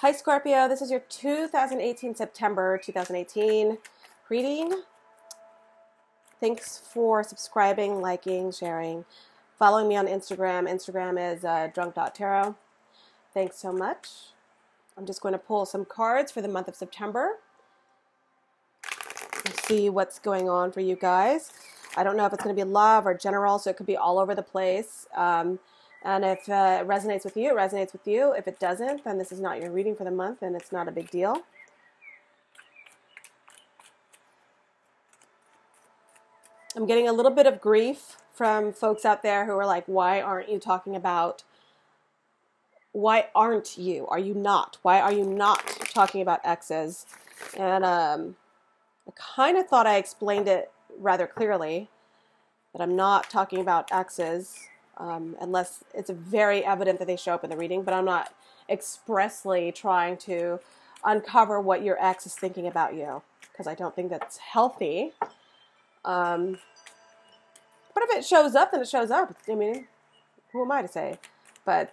Hi Scorpio, this is your 2018 September 2018 reading. Thanks for subscribing, liking, sharing, following me on Instagram. Instagram is drunk.tarot. Thanks so much. I'm just going to pull some cards for the month of September and see what's going on for you guys. I don't know if it's going to be love or general, so it could be all over the place. And if it resonates with you, it resonates with you. If it doesn't, then this is not your reading for the month, and it's not a big deal. I'm getting a little bit of grief from folks out there who are like, why aren't you talking about, why aren't you? Are you not? Why are you not talking about exes? And I kind of thought I explained it rather clearly, that I'm not talking about exes. Unless it's very evident that they show up in the reading, but I'm not expressly trying to uncover what your ex is thinking about you, because I don't think that's healthy. But if it shows up, then it shows up. I mean, who am I to say? But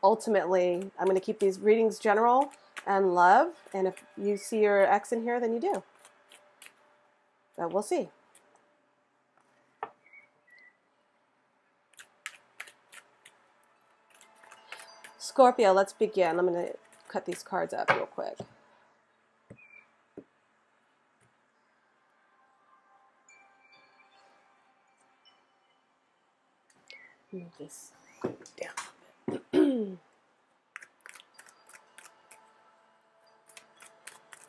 ultimately, I'm going to keep these readings general and love, and if you see your ex in here, then you do. But we'll see. Scorpio, let's begin. I'm going to cut these cards up real quick. Move this down a bit.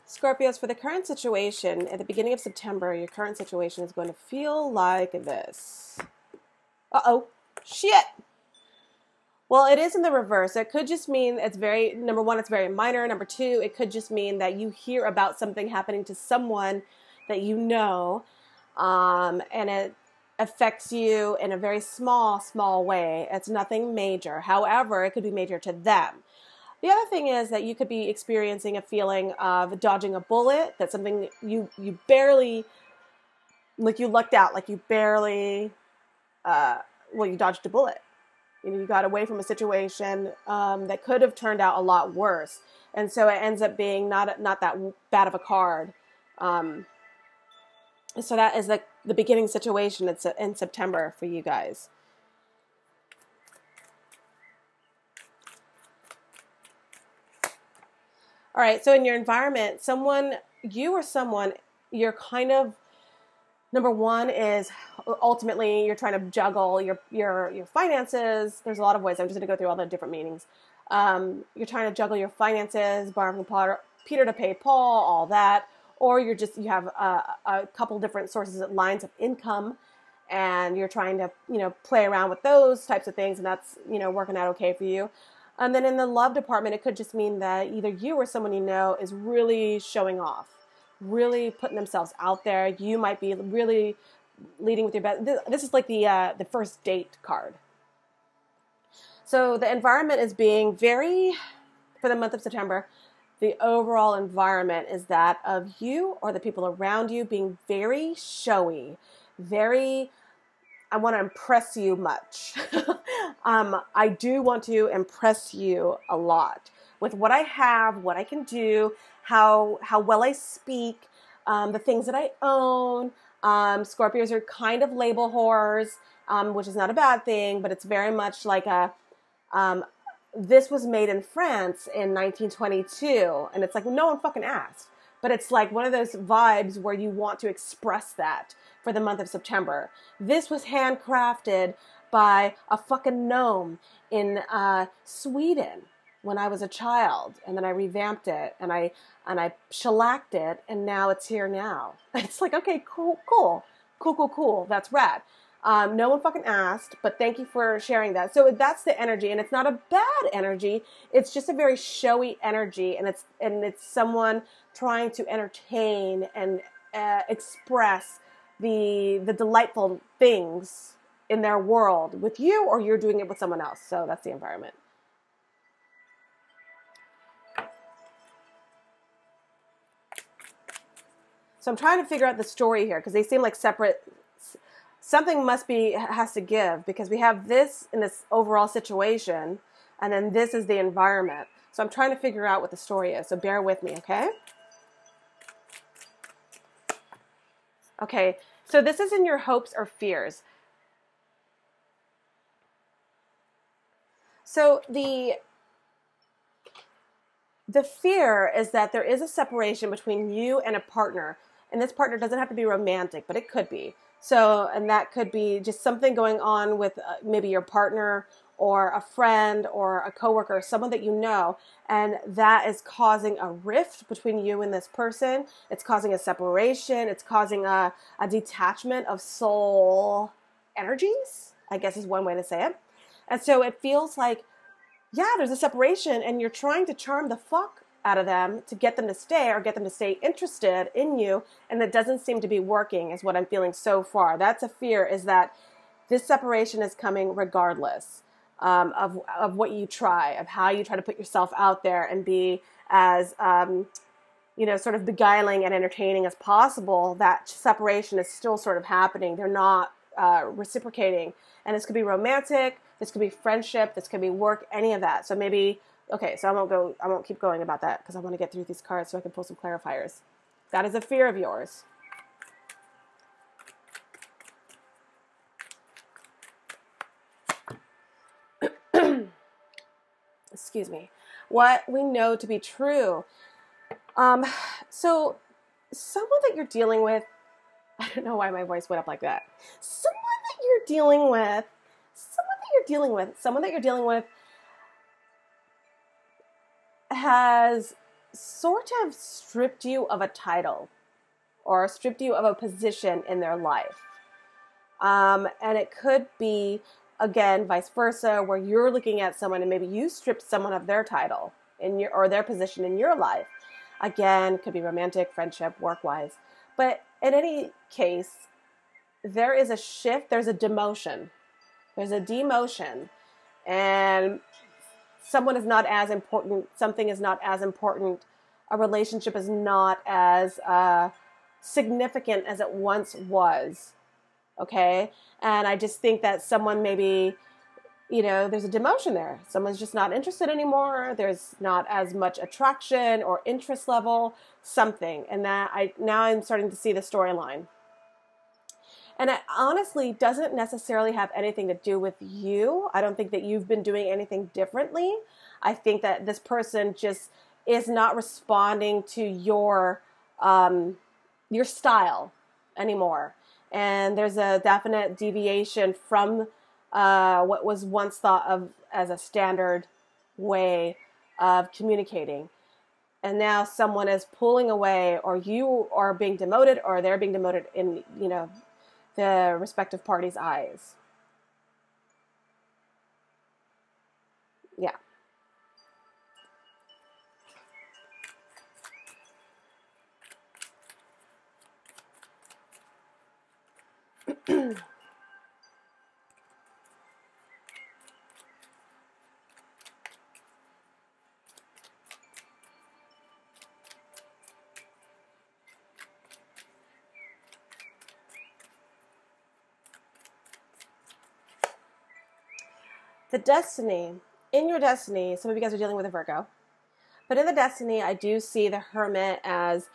Scorpios, for the current situation, at the beginning of September, your current situation is going to feel like this. Uh-oh. Shit! Well, it is in the reverse. It could just mean it's very, number one, it's very minor. Number two, it could just mean that you hear about something happening to someone that you know, and it affects you in a very small way. It's nothing major. However, it could be major to them. The other thing is that you could be experiencing a feeling of dodging a bullet. That's something you barely, like you lucked out, like you barely, you dodged a bullet. You know, you got away from a situation that could have turned out a lot worse. And so it ends up being not that bad of a card. So that is the beginning situation. It's in September for you guys. All right, so in your environment, you're kind of, number one is ultimately you're trying to juggle your finances. There's a lot of ways. I'm just going to go through all the different meanings. You're trying to juggle your finances, borrowing from Peter to pay Paul, all that. Or you have a couple different sources, lines of income, and you're trying to, play around with those types of things, and that's, working out okay for you. And then in the love department, it could just mean that either you or someone you know is really showing off, really putting themselves out there. You might be really leading with your best. This is like the first date card. So the environment is being very, for the month of September, the overall environment is that of you or the people around you being very showy, very, I want to impress you much. I do want to impress you a lot with what I have, what I can do, how well I speak, the things that I own. Scorpios are kind of label whores, which is not a bad thing, but it's very much like this was made in France in 1922. And it's like, no one fucking asked. But it's like one of those vibes where you want to express that for the month of September. This was handcrafted by a fucking gnome in Sweden when I was a child, and then I revamped it, and I shellacked it, and now it's here now. It's like, okay, cool. That's rad. No one fucking asked, but thank you for sharing that. So that's the energy, and it's not a bad energy. It's just a very showy energy, and it's someone trying to entertain and express the delightful things in their world with you, or you're doing it with someone else. So that's the environment. So I'm trying to figure out the story here because they seem like separate. Something has to give, because we have this in this overall situation, And then this is the environment. So I'm trying to figure out what the story is. So bear with me, okay? Okay, so this is in your hopes or fears. So the fear is that there is a separation between you and a partner. And this partner doesn't have to be romantic, but it could be. So, and that could be just something going on with maybe your partner or a friend or a coworker, someone that you know, and that is causing a rift between you and this person. It's causing a separation. It's causing a detachment of soul energies, I guess is one way to say it. And so it feels like, yeah, there's a separation and you're trying to charm the fuck out of them to get them to stay or get them to stay interested in you. And it doesn't seem to be working is what I'm feeling so far. That's a fear, is that this separation is coming regardless of what you try, of how you try to put yourself out there and be as, sort of beguiling and entertaining as possible. That separation is still sort of happening. They're not reciprocating. And this could be romantic. This could be friendship. This could be work, any of that. So maybe, okay, so I won't keep going about that because I want to get through these cards so I can pull some clarifiers. That is a fear of yours. Excuse me. What we know to be true. So someone that you're dealing with, I don't know why my voice went up like that. Someone that you're dealing with has sort of stripped you of a title or stripped you of a position in their life. And it could be, again, vice versa, where you're looking at someone and maybe you stripped someone of their title or their position in your life. Again, could be romantic, friendship, work-wise. But in any case, there is a shift, there's a demotion. There's a demotion, and someone is not as important, something is not as important, a relationship is not as significant as it once was, okay? And I just think that someone maybe, there's a demotion there. Someone's just not interested anymore. There's not as much attraction or interest level, something. And that I'm starting to see the storyline. And it honestly doesn't necessarily have anything to do with you. I don't think that you've been doing anything differently. I think that this person just is not responding to your style anymore. And there's a definite deviation from what was once thought of as a standard way of communicating. And now someone is pulling away, or you are being demoted, or they're being demoted in, the respective party's eyes. Yeah. The destiny, in your destiny, some of you guys are dealing with a Virgo, but in the destiny, I do see the Hermit as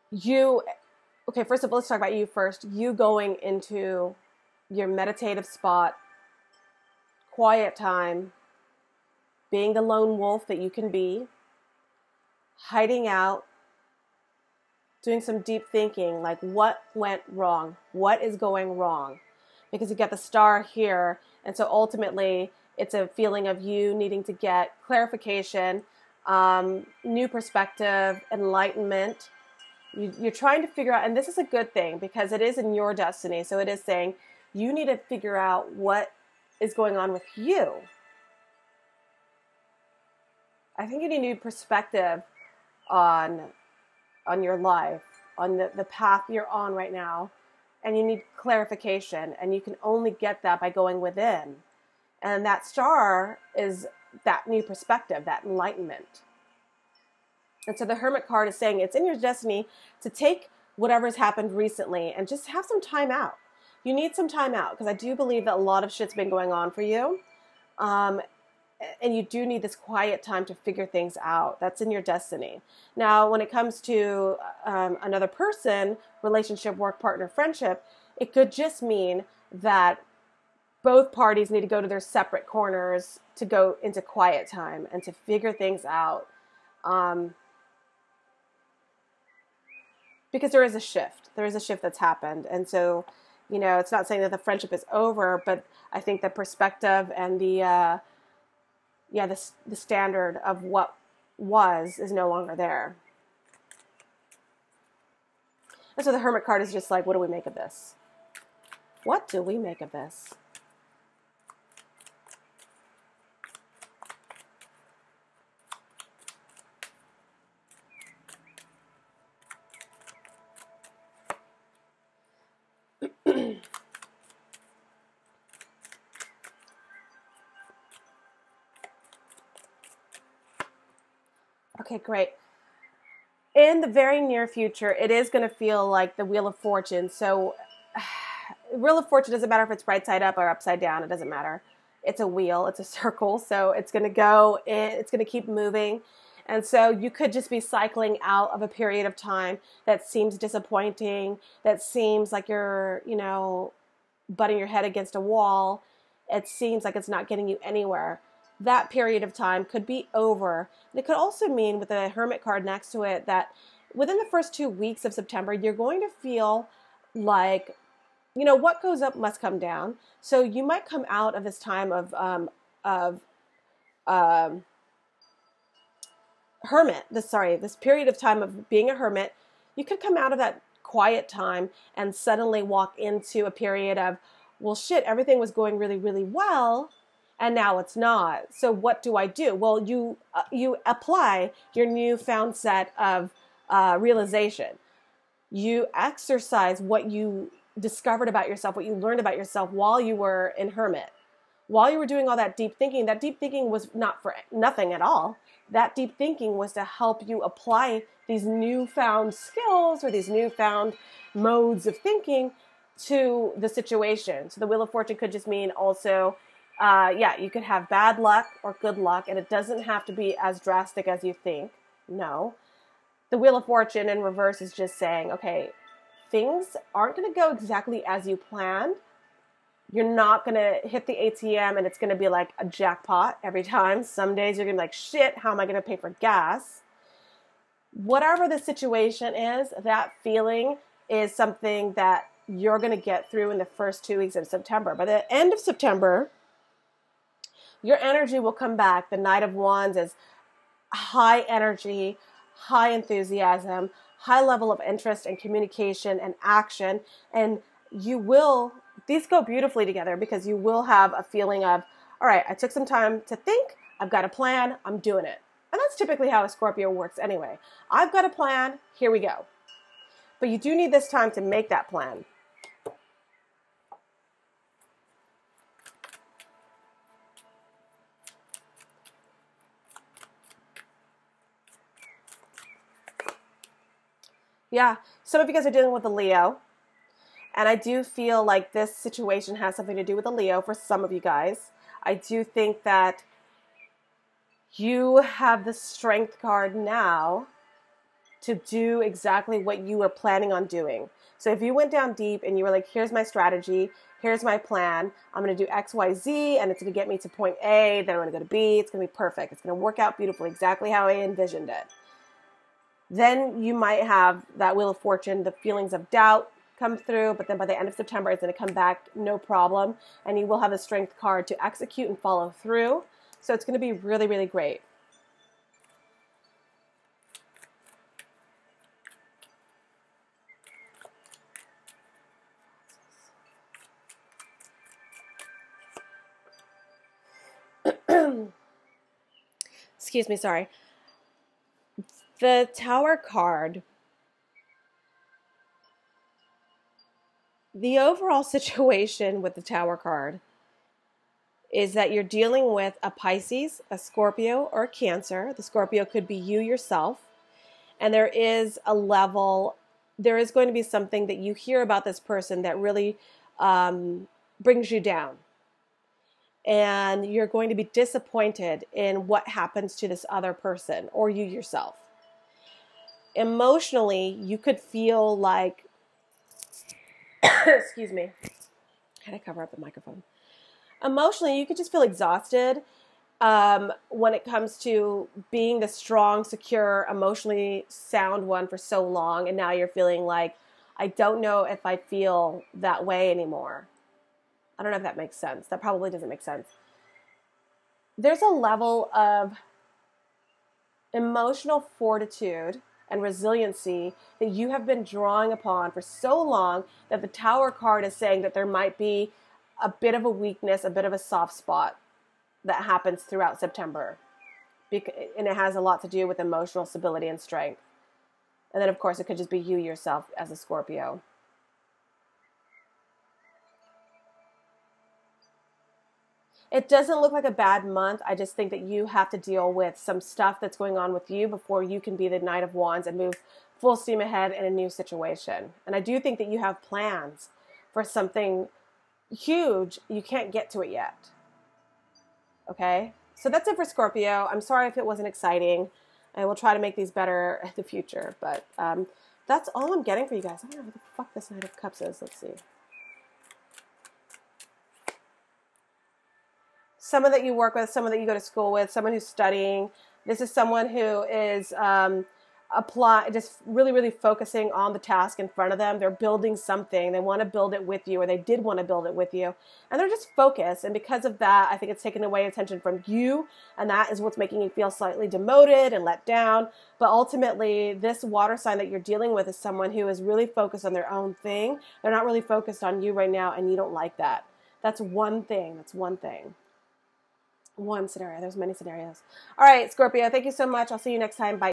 you. Okay, first of all, let's talk about you first. You going into your meditative spot, quiet time, being the lone wolf that you can be, hiding out, doing some deep thinking, like what went wrong? What is going wrong? Because you get the star here. And so ultimately, it's a feeling of you needing to get clarification, new perspective, enlightenment. You're trying to figure out, and this is a good thing because it is in your destiny. So it is saying you need to figure out what is going on with you. I think you need new perspective on your life, on the path you're on right now. And you need clarification, and you can only get that by going within. And that star is that new perspective, that enlightenment. And so the Hermit card is saying it's in your destiny to take whatever's happened recently and just have some time out. You need some time out because I do believe that a lot of shit's been going on for you. And you do need this quiet time to figure things out. That's in your destiny. Now, when it comes to another person, relationship, work, partner, friendship, it could just mean that both parties need to go to their separate corners to go into quiet time and to figure things out. Because there is a shift. There is a shift that's happened. And so, you know, it's not saying that the friendship is over, but I think the perspective and the standard of what was is no longer there. And so the Hermit card is just like, what do we make of this? What do we make of this? Okay, great. In the very near future, it is going to feel like the Wheel of Fortune. So, Wheel of Fortune doesn't matter if it's right side up or upside down. It doesn't matter. It's a wheel. It's a circle. So it's going to go in. It's going to keep moving. And so you could just be cycling out of a period of time that seems disappointing, that seems like you're, you know, butting your head against a wall. It seems like it's not getting you anywhere. That period of time could be over. And it could also mean, with the Hermit card next to it, that within the first 2 weeks of September, you're going to feel like, you know, what goes up must come down. So you might come out of this time of hermit, this period of time of being a hermit. You could come out of that quiet time and suddenly walk into a period of, well, shit, everything was going really, really well, and now it's not. So what do I do? Well, you apply your newfound set of realization. You exercise what you discovered about yourself, what you learned about yourself while you were in hermit. While you were doing all that deep thinking was not for nothing at all. That deep thinking was to help you apply these newfound skills or these newfound modes of thinking to the situation. So the Wheel of Fortune could just mean also, you could have bad luck or good luck, and it doesn't have to be as drastic as you think. No. The Wheel of Fortune in reverse is just saying, okay, things aren't going to go exactly as you planned. You're not going to hit the ATM and it's going to be like a jackpot every time. Some days you're going to be like, shit, how am I going to pay for gas? Whatever the situation is, that feeling is something that you're going to get through in the first 2 weeks of September. By the end of September, your energy will come back. The Knight of Wands is high energy, high enthusiasm, high level of interest and communication and action. And these go beautifully together because you will have a feeling of, all right, I took some time to think, I've got a plan, I'm doing it. And that's typically how a Scorpio works anyway. I've got a plan, here we go. But you do need this time to make that plan. Yeah, some of you guys are dealing with a Leo. And I do feel like this situation has something to do with a Leo for some of you guys. I do think that you have the Strength card now to do exactly what you were planning on doing. So if you went down deep and you were like, here's my strategy, here's my plan, I'm going to do X, Y, Z, and it's going to get me to point A, then I'm going to go to B, it's going to be perfect. It's going to work out beautifully, exactly how I envisioned it. Then you might have that Wheel of Fortune, the feelings of doubt come through, but then by the end of September, it's going to come back, no problem. And you will have a Strength card to execute and follow through. So it's going to be really, really great. Excuse me, sorry. The Tower card, the overall situation with the Tower card is that you're dealing with a Pisces, a Scorpio, or a Cancer. The Scorpio could be you yourself. And there is going to be something that you hear about this person that really brings you down. and you're going to be disappointed in what happens to this other person or you yourself. Emotionally, you could feel like, excuse me, how to cover up the microphone. Emotionally, you could just feel exhausted when it comes to being the strong, secure, emotionally sound one for so long, and now you're feeling like, I don't know if I feel that way anymore. I don't know if that makes sense. That probably doesn't make sense. There's a level of emotional fortitude and resiliency that you have been drawing upon for so long that the Tower card is saying that there might be a bit of a weakness, a bit of a soft spot that happens throughout September. And it has a lot to do with emotional stability and strength. And then, of course, it could just be you yourself as a Scorpio. It doesn't look like a bad month. I just think that you have to deal with some stuff that's going on with you before you can be the Knight of Wands and move full steam ahead in a new situation. And I do think that you have plans for something huge. You can't get to it yet. Okay? So that's it for Scorpio. I'm sorry if it wasn't exciting. I will try to make these better in the future. But that's all I'm getting for you guys. I don't know what the fuck this Knight of Cups is. Let's see. Someone that you work with, someone that you go to school with, someone who's studying. This is someone who is just really, really focusing on the task in front of them. They're building something. They want to build it with you, or they did want to build it with you. And they're just focused. And because of that, I think it's taken away attention from you. And that is what's making you feel slightly demoted and let down. But ultimately, this water sign that you're dealing with is someone who is really focused on their own thing. They're not really focused on you right now, and you don't like that. That's one thing. That's one thing. One scenario. There's many scenarios. All right, Scorpio, thank you so much. I'll see you next time. Bye.